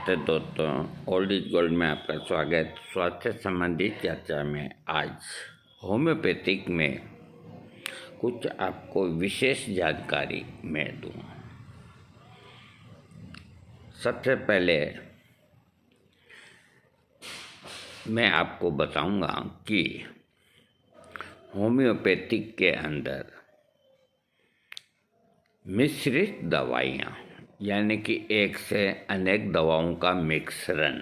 नमस्ते दोस्तों, old is gold में आपका स्वागत। स्वास्थ्य संबंधी चर्चा में आज होम्योपैथिक में कुछ आपको विशेष जानकारी मैं दूँ। सबसे पहले मैं आपको बताऊंगा कि होम्योपैथिक के अंदर मिश्रित दवाइयाँ यानी कि एक से अनेक दवाओं का मिश्रण,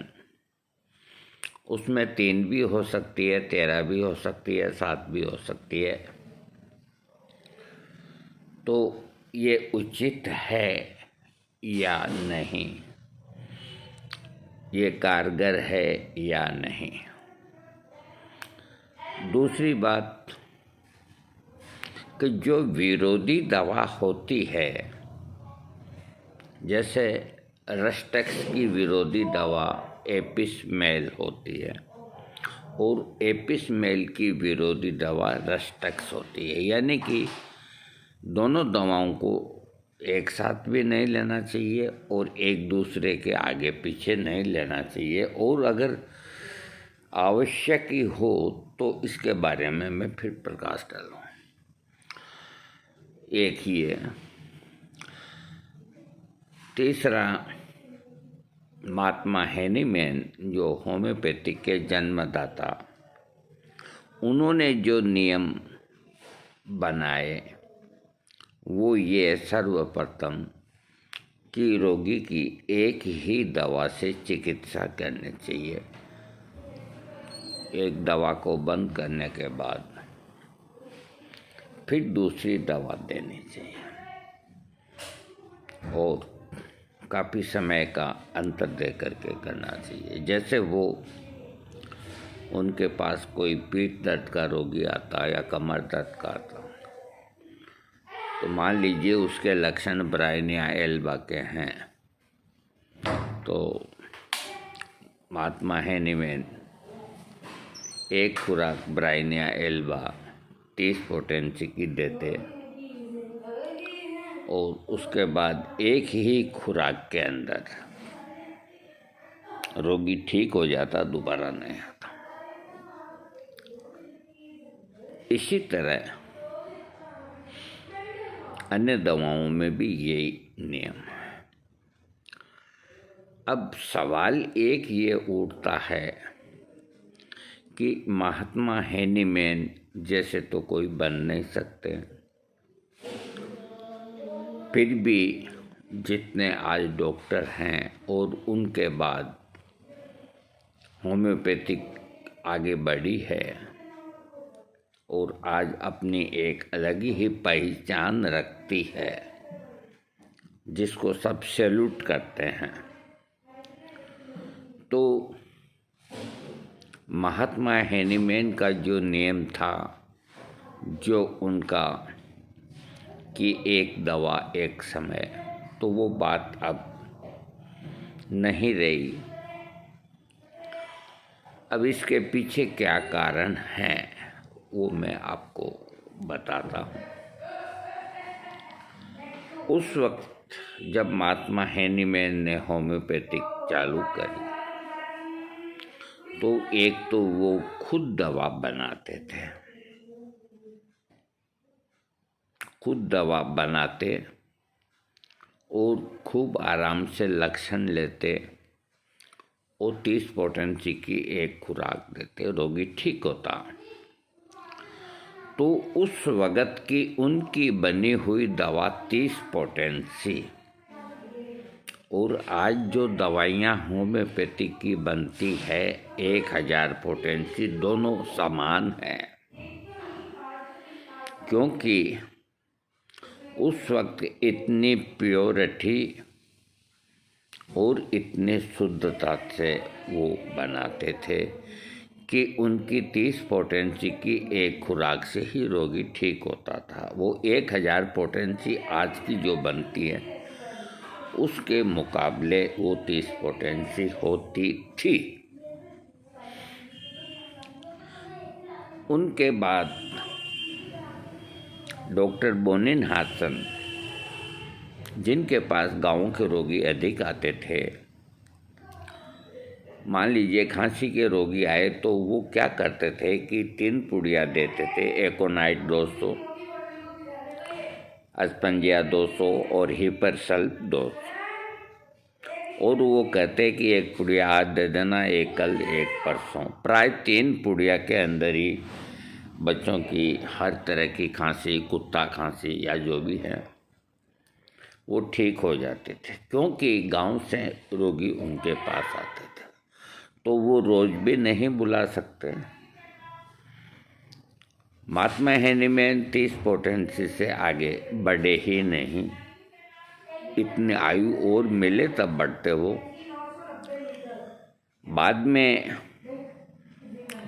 उसमें 3 भी हो सकती है, 13 भी हो सकती है, 7 भी हो सकती है। तो ये उचित है या नहीं, ये कारगर है या नहीं। दूसरी बात कि जो विरोधी दवा होती है, जैसे रेस्टेक्स की विरोधी दवा एपिसमेल होती है और एपिसमेल की विरोधी दवा रेस्टेक्स होती है, यानी कि दोनों दवाओं को एक साथ भी नहीं लेना चाहिए और एक दूसरे के आगे पीछे नहीं लेना चाहिए, और अगर आवश्यक ही हो तो इसके बारे में मैं फिर प्रकाश डालूँ। एक ही है। तीसरा, महात्मा हेनीमैन जो होम्योपैथिक के जन्मदाता, उन्होंने जो नियम बनाए वो ये सर्वप्रथम कि रोगी की एक ही दवा से चिकित्सा करनी चाहिए। एक दवा को बंद करने के बाद फिर दूसरी दवा देनी चाहिए और काफ़ी समय का अंतर दे करके करना चाहिए। जैसे वो उनके पास कोई पीठ दर्द का रोगी आता या कमर दर्द का आता, तो मान लीजिए उसके लक्षण ब्रायनिया एल्बा के हैं, तो महात्मा हेनीमैन एक खुराक ब्रायनिया एल्बा 30 पोटेंसी की देते और उसके बाद एक ही खुराक के अंदर रोगी ठीक हो जाता, दोबारा नहीं आता। इसी तरह अन्य दवाओं में भी यही नियम है। अब सवाल एक ये उठता है कि महात्मा हेनीमैन जैसे तो कोई बन नहीं सकते, फिर भी जितने आज डॉक्टर हैं और उनके बाद होम्योपैथिक आगे बढ़ी है और आज अपनी एक अलग ही पहचान रखती है, जिसको सब सैल्यूट करते हैं, तो महात्मा हेनीमैन का जो नियम था, जो उनका कि एक दवा एक समय, तो वो बात अब नहीं रही। अब इसके पीछे क्या कारण है वो मैं आपको बताता हूँ। उस वक्त जब महात्मा हेनीमैन ने होम्योपैथिक चालू करी, तो एक तो वो खुद दवा बनाते थे, खुद दवा बनाते और खूब आराम से लक्षण लेते और 30 पोटेंसी की एक खुराक देते, रोगी ठीक होता। तो उस वक़्त की उनकी बनी हुई दवा 30 पोटेंसी और आज जो दवाइयाँ होम्योपैथिक की बनती है 1000 पोटेंसी, दोनों समान हैं, क्योंकि उस वक्त इतनी प्योरिटी और इतने शुद्धता से वो बनाते थे कि उनकी 30 पोटेंसी की एक खुराक से ही रोगी ठीक होता था। वो 1000 पोटेंसी आज की जो बनती है उसके मुकाबले वो 30 पोटेंसी होती थी। उनके बाद डॉक्टर बोनिनहासन, जिनके पास गाँव के रोगी अधिक आते थे, मान लीजिए खांसी के रोगी आए तो वो क्या करते थे कि 3 पुड़िया देते थे, एकोनाइट 200, अस्पंजिया 200 और हिपरसल्फ 200, और वो कहते कि एक पुड़िया आज दे देना, एक कल, एक परसों। प्राय 3 पुड़िया के अंदर ही बच्चों की हर तरह की खांसी, कुत्ता खांसी या जो भी है, वो ठीक हो जाते थे, क्योंकि गांव से रोगी उनके पास आते थे। तो वो रोज भी नहीं बुला सकते। महात्मा हेनीमैन 30 पोटेंसी से आगे बढ़े ही नहीं। इतनी आयु और मिले तब बढ़ते वो। बाद में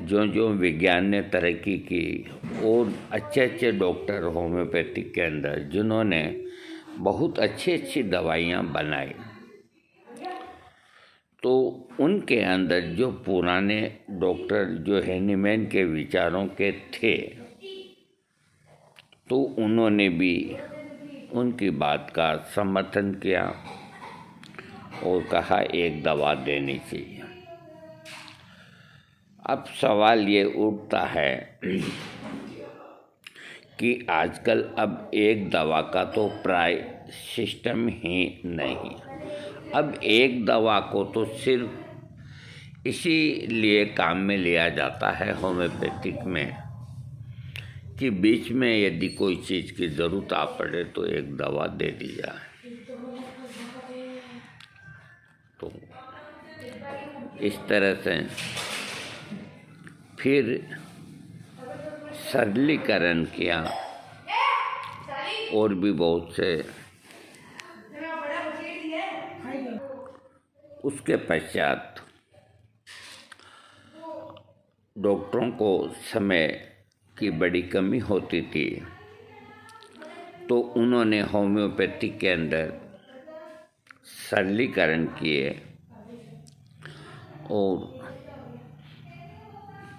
जो विज्ञान ने तरक्की की और अच्छे अच्छे डॉक्टर होम्योपैथिक के अंदर जिन्होंने बहुत अच्छी अच्छी दवाइयाँ बनाई, तो उनके अंदर जो पुराने डॉक्टर जो हेनीमैन के विचारों के थे, तो उन्होंने भी उनकी बात का समर्थन किया और कहा एक दवा देनी चाहिए। अब सवाल ये उठता है कि आजकल अब एक दवा का तो प्राय सिस्टम ही नहीं। अब एक दवा को तो सिर्फ इसीलिए काम में लिया जाता है होम्योपैथिक में कि बीच में यदि कोई चीज़ की ज़रूरत आ पड़े तो एक दवा दे दी जाए। तो इस तरह से फिर सरलीकरण किया और भी बहुत से। उसके पश्चात डॉक्टरों को समय की बड़ी कमी होती थी, तो उन्होंने होम्योपैथी के अंदर सरलीकरण किए और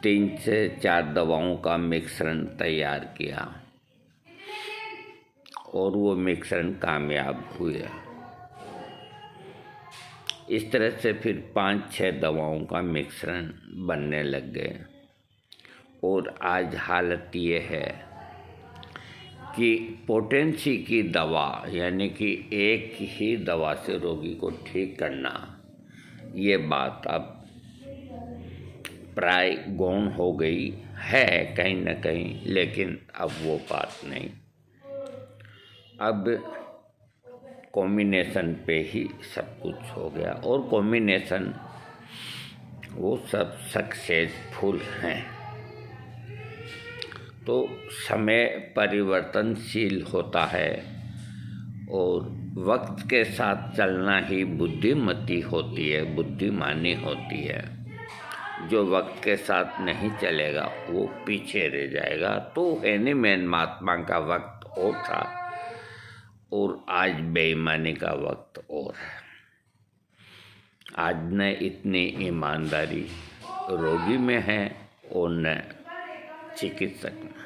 3 से 4 दवाओं का मिश्रण तैयार किया और वो मिश्रण कामयाब हुए। इस तरह से फिर 5-6 दवाओं का मिश्रण बनने लग गए और आज हालत ये है कि पोटेंसी की दवा, यानी कि एक ही दवा से रोगी को ठीक करना, ये बात अब प्राय गौण हो गई है कहीं न कहीं, लेकिन अब वो बात नहीं। अब कॉम्बिनेशन पे ही सब कुछ हो गया और कॉम्बिनेशन वो सब सक्सेसफुल हैं। तो समय परिवर्तनशील होता है और वक्त के साथ चलना ही बुद्धिमती होती है, बुद्धिमानी होती है। जो वक्त के साथ नहीं चलेगा वो पीछे रह जाएगा। तो हेनीमैन महात्मा का वक्त और था और आज बेईमानी का वक्त और है। आज न इतनी ईमानदारी रोगी में है और न चिकित्सक में।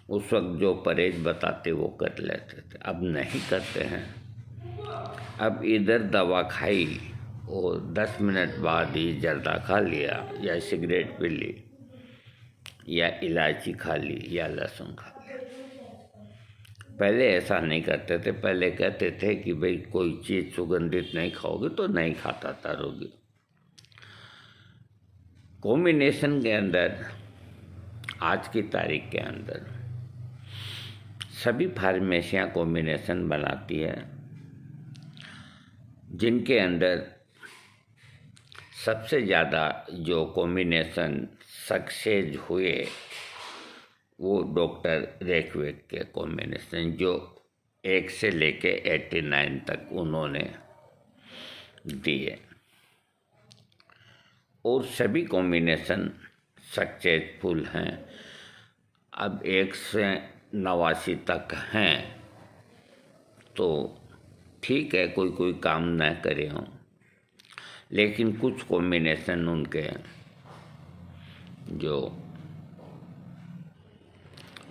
उस वक्त जो परहेज बताते वो कर लेते थे, अब नहीं करते हैं। अब इधर दवा खाई और 10 मिनट बाद ही जर्दा खा लिया या सिगरेट पी ली या इलायची खा ली या लहसुन खा लिया। पहले ऐसा नहीं करते थे। पहले कहते थे कि भाई कोई चीज़ सुगंधित नहीं खाओगे तो नहीं खाता था रोगी। कॉम्बिनेशन के अंदर आज की तारीख के अंदर सभी फार्मेसियाँ कॉम्बिनेशन बनाती है, जिनके अंदर सबसे ज़्यादा जो कॉम्बिनेशन सक्सेस हुए वो डॉक्टर रेकवेट के कॉम्बिनेशन, जो 1 से लेके 89 तक उन्होंने दिए और सभी कॉम्बिनेशन सक्सेसफुल हैं। अब 1 से 89 तक हैं तो ठीक है, कोई कोई काम न करे हों, लेकिन कुछ कॉम्बिनेशन उनके जो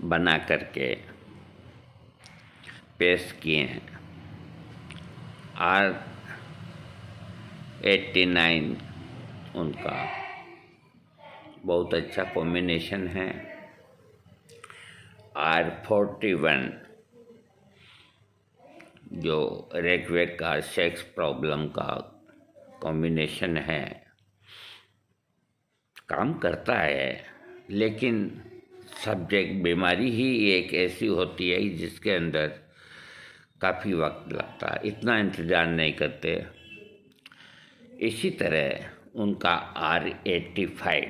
बना करके पेश किए हैं, 89 उनका बहुत अच्छा कॉम्बिनेशन है। R41 जो रेकवेट का सेक्स प्रॉब्लम का कॉम्बिनेशन है, काम करता है, लेकिन सब्जेक्ट बीमारी ही एक ऐसी होती है जिसके अंदर काफ़ी वक्त लगता है, इतना इंतज़ार नहीं करते। इसी तरह उनका R85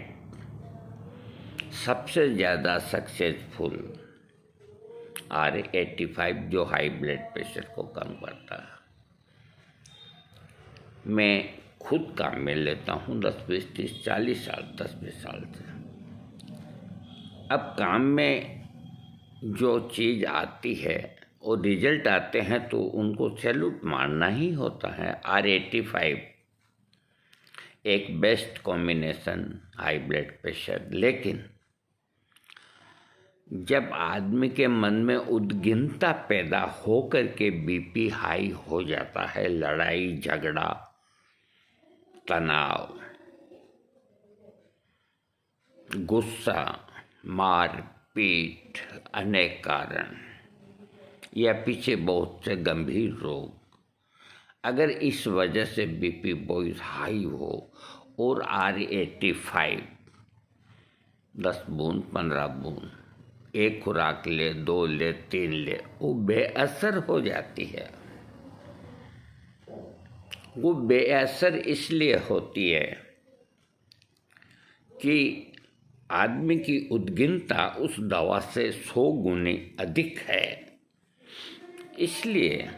सबसे ज़्यादा सक्सेसफुल R85 जो हाई ब्लड प्रेशर को कम करता है। मैं खुद काम में लेता हूँ 10 20 30 40 साल 10-20 साल से। अब काम में जो चीज़ आती है और रिजल्ट आते हैं तो उनको सैल्यूट मारना ही होता है। R85 एक best combination high blood pressure, लेकिन जब आदमी के मन में उद्विग्नता पैदा हो कर के बीपी हाई हो जाता है, लड़ाई झगड़ा तनाव गुस्सा मार पीट अनेक कारण या पीछे बहुत से गंभीर रोग, अगर इस वजह से बीपी बहुत हाई हो और R85 10 बूंद 15 बूंद एक खुराक ले 2 ले 3 ले, वो बेअसर हो जाती है। वो बेअसर इसलिए होती है कि आदमी की उद्विग्नता उस दवा से 100 गुने अधिक है। इसलिए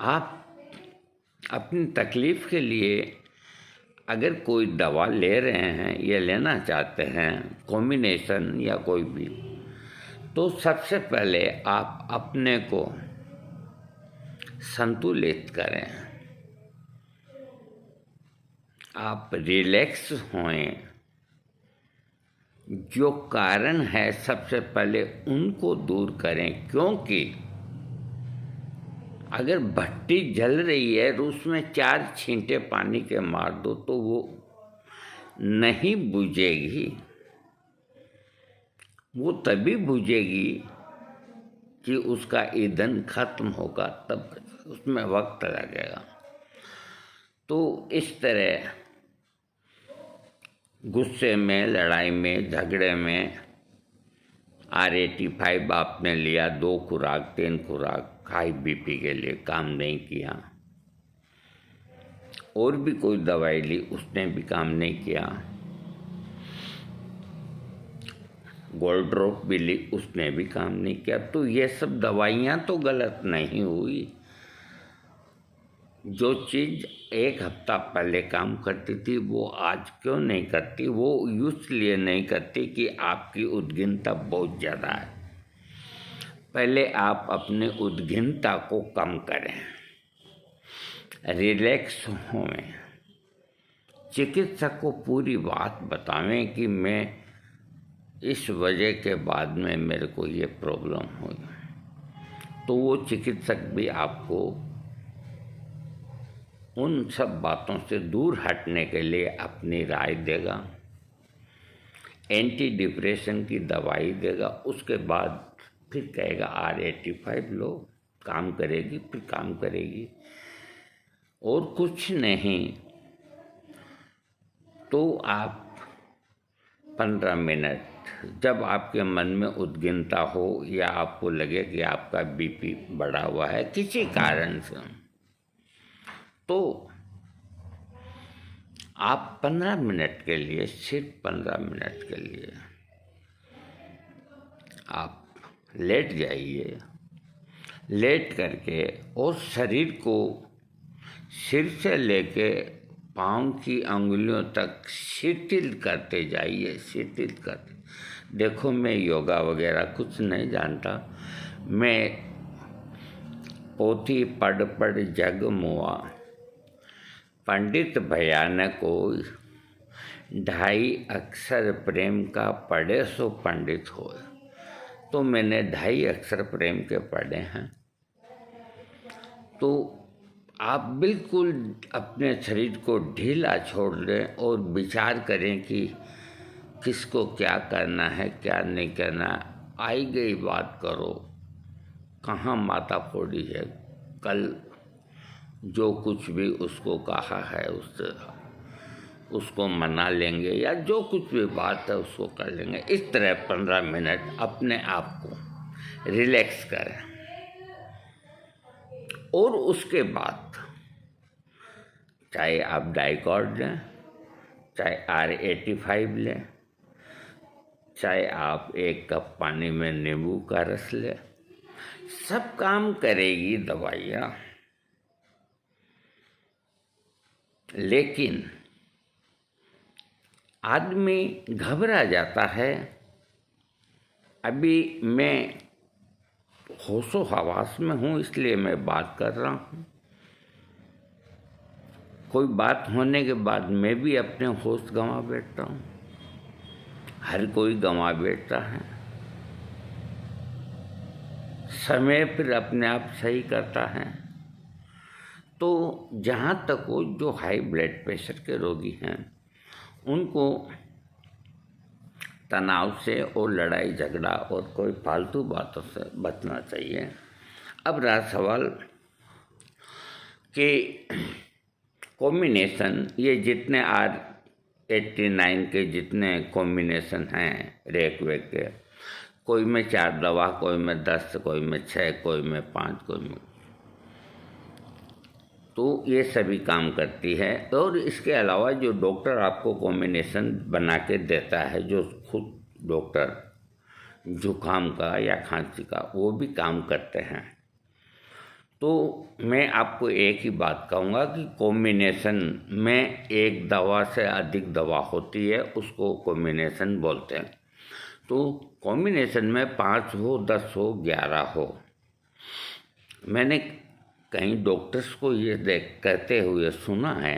आप अपनी तकलीफ़ के लिए अगर कोई दवा ले रहे हैं या लेना चाहते हैं, कॉम्बिनेशन या कोई भी, तो सबसे पहले आप अपने को संतुलित करें, आप रिलैक्स होएं। जो कारण है सबसे पहले उनको दूर करें, क्योंकि अगर भट्टी जल रही है तो उसमें 4 छींटे पानी के मार दो तो वो नहीं बुझेगी। वो तभी बुझेगी कि उसका ईंधन खत्म होगा, तब उसमें वक्त लगेगा। तो इस तरह गुस्से में, लड़ाई में, झगड़े में R85 आपने लिया, 2 खुराक 3 खुराक हाई बीपी के लिए काम नहीं किया, और भी कोई दवाई ली उसने भी काम नहीं किया, गोल्ड ड्रॉप भी ली उसने भी काम नहीं किया, तो ये सब दवाइयाँ तो गलत नहीं हुई। जो चीज़ 1 हफ्ता पहले काम करती थी वो आज क्यों नहीं करती? वो इसलिए नहीं करती कि आपकी उद्विग्नता बहुत ज़्यादा है। पहले आप अपने उद्विग्नता को कम करें, रिलैक्स हों, चिकित्सक को पूरी बात बतावें कि मैं इस वजह के बाद में मेरे को ये प्रॉब्लम हुई, तो वो चिकित्सक भी आपको उन सब बातों से दूर हटने के लिए अपनी राय देगा, एंटी डिप्रेशन की दवाई देगा, उसके बाद फिर कहेगा R85 लो, काम करेगी, फिर काम करेगी, और कुछ नहीं। तो आप 15 मिनट जब आपके मन में उद्विग्नता हो या आपको लगे कि आपका बीपी बढ़ा हुआ है किसी कारण से, तो आप 15 मिनट के लिए, सिर्फ 15 मिनट के लिए आप लेट जाइए। लेट करके और शरीर को सिर से लेके पाँव की अंगुलियों तक शिथिल करते जाइए, शिथिल करते। देखो मैं योगा वगैरह कुछ नहीं जानता, मैं पोथी पढ़ पढ़ जग मुआ, पंडित भैया ने को 2.5 अक्षर प्रेम का पढ़े सो पंडित हो। तो मैंने 2.5 अक्षर प्रेम के पढ़े हैं। तो आप बिल्कुल अपने शरीर को ढीला छोड़ दें और विचार करें कि किसको क्या करना है, क्या नहीं करना है। आई गई बात करो, कहाँ माता फोड़ी है। कल जो कुछ भी उसको कहा है उसको मना लेंगे, या जो कुछ भी बात है उसको कर लेंगे। इस तरह 15 मिनट अपने आप को रिलैक्स करें और उसके बाद चाहे आप डाइकॉर्ड लें, चाहे R85 लें, चाहे आप 1 कप पानी में नींबू का रस लें, सब काम करेगी दवाइयाँ। लेकिन आदमी घबरा जाता है। अभी मैं होशो हवास में हूँ, इसलिए मैं बात कर रहा हूँ। कोई बात होने के बाद मैं भी अपने होश गंवा बैठता हूँ, हर कोई गंवा बैठता है। समय फिर अपने आप सही करता है। तो जहाँ तक वो जो हाई ब्लड प्रेशर के रोगी हैं, उनको तनाव से और लड़ाई झगड़ा और कोई फालतू बातों से बचना चाहिए। अब रहा सवाल कि कॉम्बिनेशन, ये जितने R89 के जितने कॉम्बिनेशन हैं रेक वेक के, कोई में 4 दवा, कोई में 10, कोई में 6, कोई में 5, कोई में, तो ये सभी काम करती है। और इसके अलावा जो डॉक्टर आपको कॉम्बिनेशन बना के देता है, जो खुद डॉक्टर जुकाम का या खांसी का, वो भी काम करते हैं। तो मैं आपको एक ही बात कहूँगा कि कॉम्बिनेशन में एक दवा से अधिक दवा होती है, उसको कॉम्बिनेशन बोलते हैं। तो कॉम्बिनेशन में 5 हो, 10 हो, 11 हो। मैंने कई डॉक्टर्स को ये कहते हुए सुना है,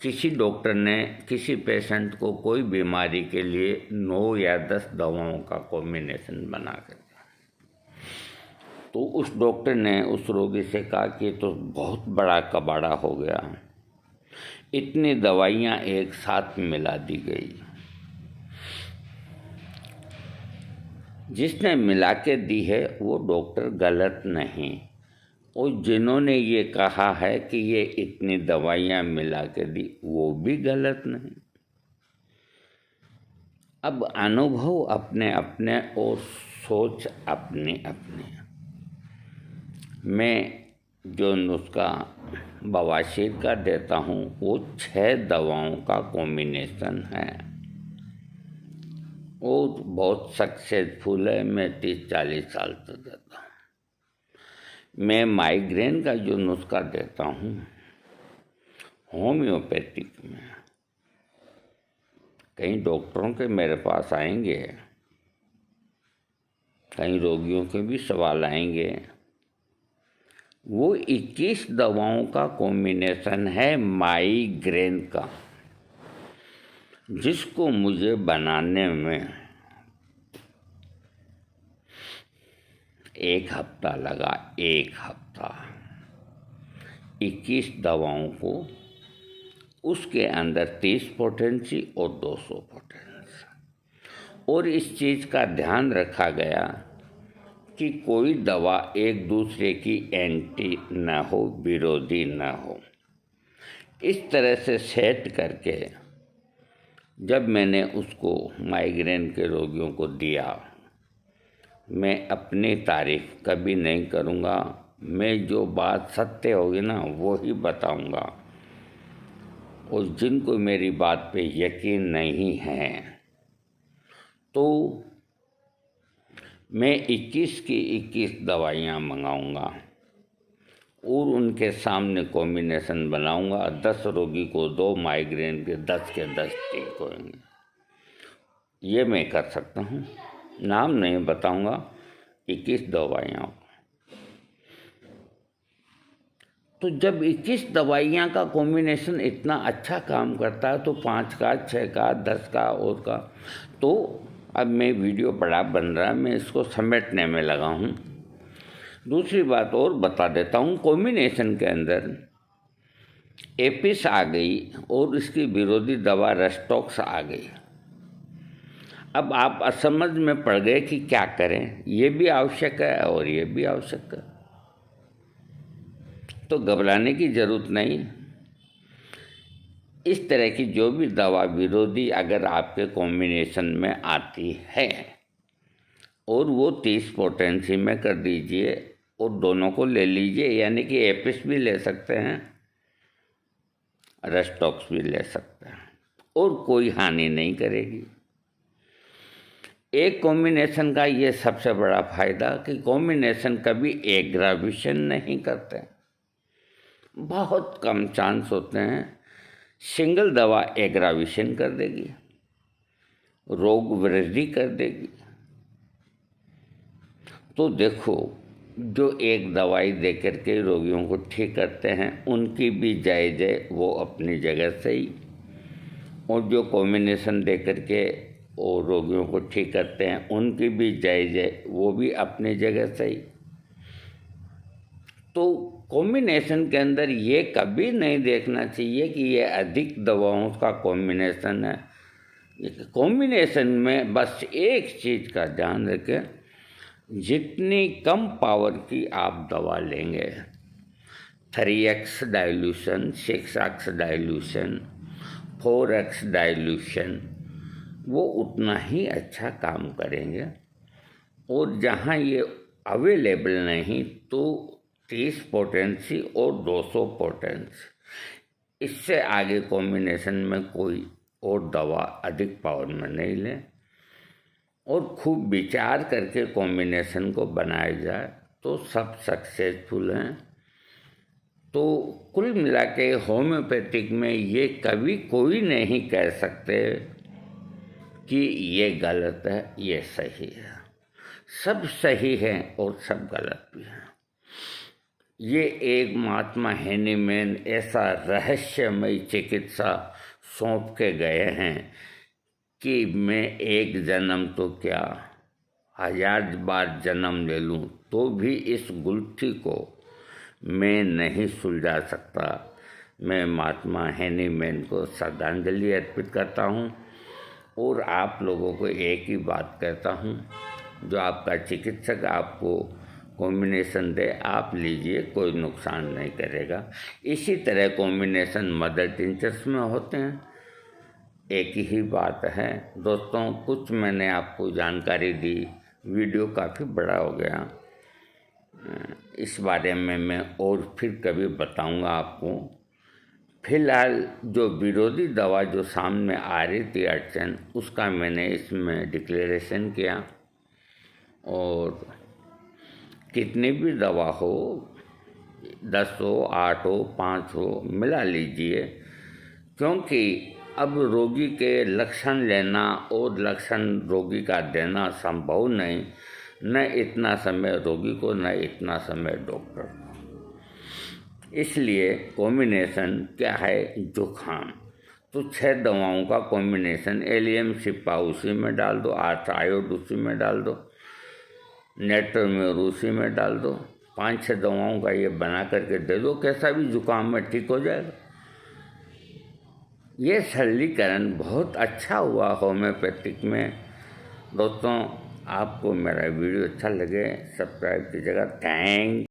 किसी डॉक्टर ने किसी पेशेंट को कोई बीमारी के लिए 9 या 10 दवाओं का कॉम्बिनेशन बना कर दिया। तो उस डॉक्टर ने उस रोगी से कहा कि तो बहुत बड़ा कबाड़ा हो गया, इतनी दवाइयाँ एक साथ मिला दी गई। जिसने मिला के दी है वो डॉक्टर गलत नहीं, और जिन्होंने ये कहा है कि ये इतनी दवाइयाँ मिला के दी, वो भी गलत नहीं। अब अनुभव अपने अपने और सोच अपनी अपनी। मैं जो नुस्खा बवासीर का देता हूँ वो 6 दवाओं का कॉम्बिनेशन है और बहुत सक्सेसफुल है। मैं 30-40 साल से देता हूँ। मैं माइग्रेन का जो नुस्खा देता हूँ होम्योपैथिक में, कई डॉक्टरों के मेरे पास आएंगे, कई रोगियों के भी सवाल आएंगे, वो 21 दवाओं का कॉम्बिनेशन है माइग्रेन का, जिसको मुझे बनाने में 1 हफ्ता लगा। 1 हफ्ता 21 दवाओं को, उसके अंदर 30 पोटेंसी और 200 पोटेंसी। और इस चीज़ का ध्यान रखा गया कि कोई दवा एक दूसरे की एंटी न हो, विरोधी न हो। इस तरह से सेट करके जब मैंने उसको माइग्रेन के रोगियों को दिया, मैं अपनी तारीफ कभी नहीं करूँगा। मैं जो बात सत्य होगी ना वो ही बताऊँगा, और जिनको मेरी बात पे यकीन नहीं है तो मैं 21 की 21 दवाइयाँ मंगाऊँगा और उनके सामने कॉम्बिनेशन बनाऊँगा। 10 रोगी को 2 माइग्रेन के 10 के 10 ठीक होंगे। ये मैं कर सकता हूँ, नाम नहीं बताऊँगा। 21 दवाइयाँ, तो जब 21 दवाइयाँ का कॉम्बिनेशन इतना अच्छा काम करता है तो 5 का, 6 का, 10 का और का, तो अब मैं वीडियो बड़ा बन रहा है, मैं इसको समेटने में लगा हूँ। दूसरी बात और बता देता हूँ, कॉम्बिनेशन के अंदर एपिस आ गई और इसकी विरोधी दवा रेस्टोक्स आ गई। अब आप असमझ में पड़ गए कि क्या करें, ये भी आवश्यक है और ये भी आवश्यक है, तो घबराने की ज़रूरत नहीं। इस तरह की जो भी दवा विरोधी अगर आपके कॉम्बिनेशन में आती है और वो 30 पोटेंसी में कर दीजिए और दोनों को ले लीजिए, यानी कि एपिस भी ले सकते हैं, रेस्टोक्स भी ले सकते हैं और कोई हानि नहीं करेगी। एक कॉम्बिनेशन का ये सबसे बड़ा फायदा कि कॉम्बिनेशन कभी एग्रावेशन नहीं करते, बहुत कम चांस होते हैं। सिंगल दवा एग्रावेशन कर देगी, रोग वृद्धि कर देगी। तो देखो, जो एक दवाई दे करके रोगियों को ठीक करते हैं उनकी भी जायज़ है, वो अपनी जगह सही, और जो कॉम्बिनेशन दे करके और रोगियों को ठीक करते हैं उनकी भी जायज़ है, वो भी अपनी जगह सही। तो कॉम्बिनेशन के अंदर ये कभी नहीं देखना चाहिए कि ये अधिक दवाओं का कॉम्बिनेशन है। कॉम्बिनेशन में बस एक चीज़ का ध्यान रखें, जितनी कम पावर की आप दवा लेंगे, 3x dilution, 6x dilution, 4x dilution, वो उतना ही अच्छा काम करेंगे। और जहाँ ये अवेलेबल नहीं तो 30 पोटेंसी और 200 पोटेंसी, इससे आगे कॉम्बिनेशन में कोई और दवा अधिक पावर में नहीं लें और खूब विचार करके कॉम्बिनेशन को बनाया जाए तो सब सक्सेसफुल हैं। तो कुल मिला के होम्योपैथिक में ये कभी कोई नहीं कह सकते कि ये गलत है, ये सही है। सब सही है और सब गलत भी है। ये एक महात्मा हेनीमैन ऐसा रहस्यमयी चिकित्सा सौंप के गए हैं कि मैं एक जन्म तो क्या 1000 बार जन्म ले लूँ तो भी इस गुत्थी को मैं नहीं सुलझा सकता। मैं महात्मा हेनीमैन को श्रद्धांजलि अर्पित करता हूँ और आप लोगों को एक ही बात कहता हूँ, जो आपका चिकित्सक आपको कॉम्बिनेशन दे आप लीजिए, कोई नुकसान नहीं करेगा। इसी तरह कॉम्बिनेशन मदर टिंचर्स में होते हैं। एक ही बात है दोस्तों, कुछ मैंने आपको जानकारी दी, वीडियो काफ़ी बड़ा हो गया। इस बारे में मैं और फिर कभी बताऊंगा आपको। फिलहाल जो विरोधी दवा जो सामने आ रही थी अड़चन, उसका मैंने इसमें डिक्लेरेशन किया। और कितनी भी दवा हो, 10 हो, 8 हो, 5 हो, मिला लीजिए, क्योंकि अब रोगी के लक्षण लेना और लक्षण रोगी का देना संभव नहीं, न इतना समय रोगी को न इतना समय डॉक्टर को। इसलिए कॉम्बिनेशन क्या है, जुखाम तो 6 दवाओं का कॉम्बिनेशन, एलियम सिपा उसी में डाल दो, आर्थायोड उसी में डाल दो, नेट्रोम्योर उसी में डाल दो, 5-6 दवाओं का ये बना करके दे दो, कैसा भी जुकाम में ठीक हो जाएगा। ये सरलीकरण बहुत अच्छा हुआ होम्योपैथिक में। दोस्तों, आपको मेरा वीडियो अच्छा लगे सब्सक्राइब कीजिएगा। थैंक